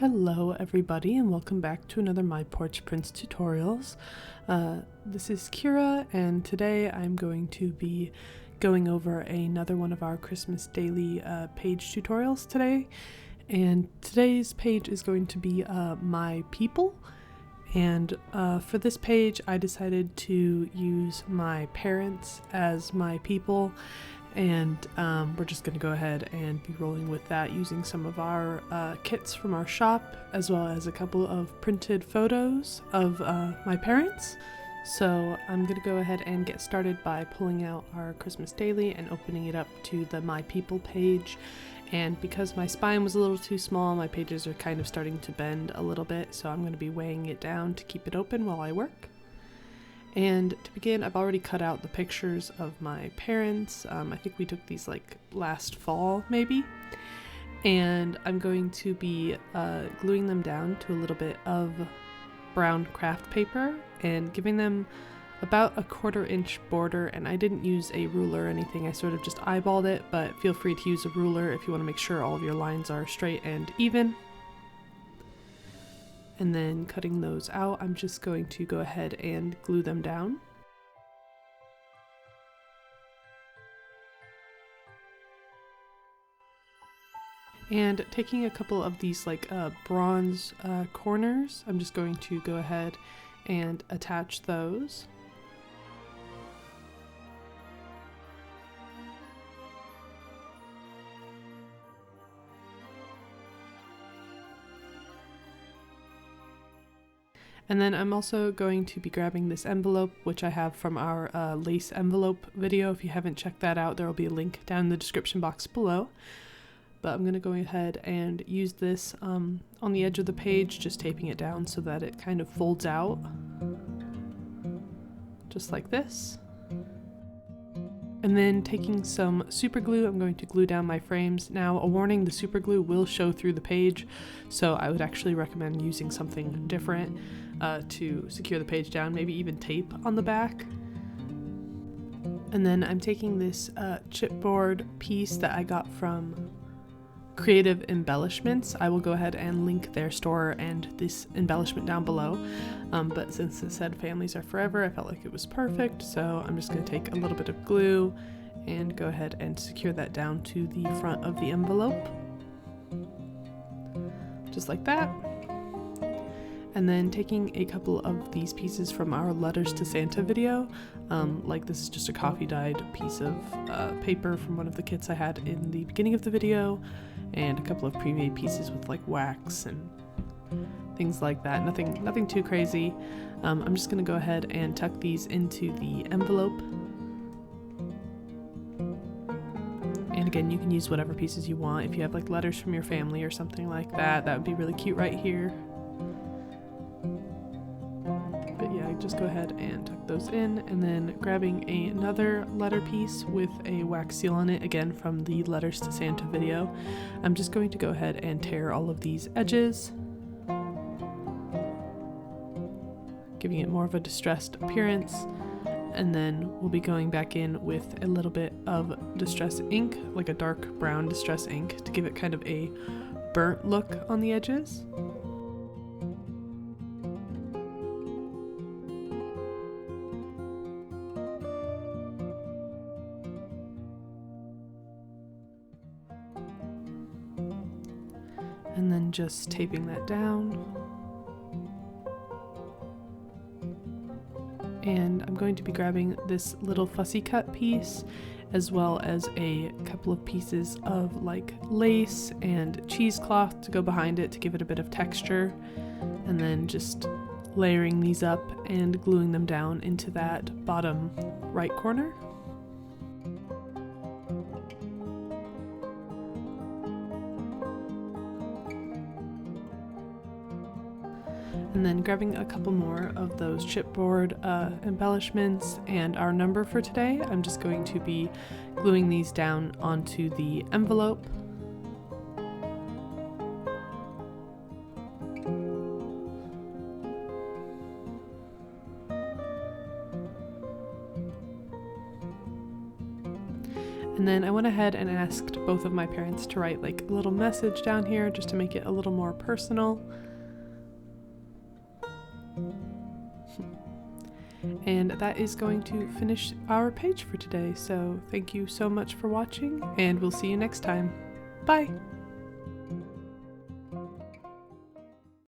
Hello everybody and welcome back to another My Porch Prints tutorials. This is Kyra and today I'm going to be going over another one of our Christmas daily page tutorials today. And today's page is going to be My People. And for this page I decided to use my parents as my people. And we're just going to go ahead and be rolling with that using some of our kits from our shop, as well as a couple of printed photos of my parents. So I'm going to go ahead and get started by pulling out our Christmas daily and opening it up to the My People page. And because my spine was a little too small, my pages are kind of starting to bend a little bit, so I'm going to be weighing it down to keep it open while I work. And to begin, I've already cut out the pictures of my parents. I think we took these like last fall maybe. And I'm going to be gluing them down to a little bit of brown craft paper and giving them about a 1/4 inch border. And I didn't use a ruler or anything, I sort of just eyeballed it, but feel free to use a ruler if you want to make sure all of your lines are straight and even. And then cutting those out, I'm just going to go ahead and glue them down. And taking a couple of these like bronze corners, I'm just going to go ahead and attach those. And then I'm also going to be grabbing this envelope, which I have from our lace envelope video. If you haven't checked that out, there will be a link down in the description box below. But I'm going to go ahead and use this on the edge of the page, just taping it down so that it kind of folds out, just like this. And then taking some super glue, I'm going to glue down my frames. Now, a warning, the super glue will show through the page, so I would actually recommend using something different to secure the page down, maybe even tape on the back. And then I'm taking this chipboard piece that I got from Creative Embellishments. I will go ahead and link their store and this embellishment down below, but since it said families are forever, I felt like it was perfect, so I'm just going to take a little bit of glue and go ahead and secure that down to the front of the envelope, just like that. And then taking a couple of these pieces from our Letters to Santa video, like this is just a coffee dyed piece of paper from one of the kits I had in the beginning of the video, and a couple of pre-made pieces with like wax and things like that. Nothing too crazy. I'm just going to go ahead and tuck these into the envelope. And again, you can use whatever pieces you want. If you have like letters from your family or something like that, that would be really cute right here. But yeah, just go ahead and tuck those in, and then grabbing another letter piece with a wax seal on it, again from the Letters to Santa video. I'm just going to go ahead and tear all of these edges, giving it more of a distressed appearance. And then we'll be going back in with a little bit of distress ink, like a dark brown distress ink, to give it kind of a burnt look on the edges. And then just taping that down. And I'm going to be grabbing this little fussy cut piece, as well as a couple of pieces of like lace and cheesecloth to go behind it to give it a bit of texture, and then just layering these up and gluing them down into that bottom right corner. And then grabbing a couple more of those chipboard embellishments and our number for today, I'm just going to be gluing these down onto the envelope. And then I went ahead and asked both of my parents to write like a little message down here just to make it a little more personal. And that is going to finish our page for today. So thank you so much for watching, and we'll see you next time. Bye!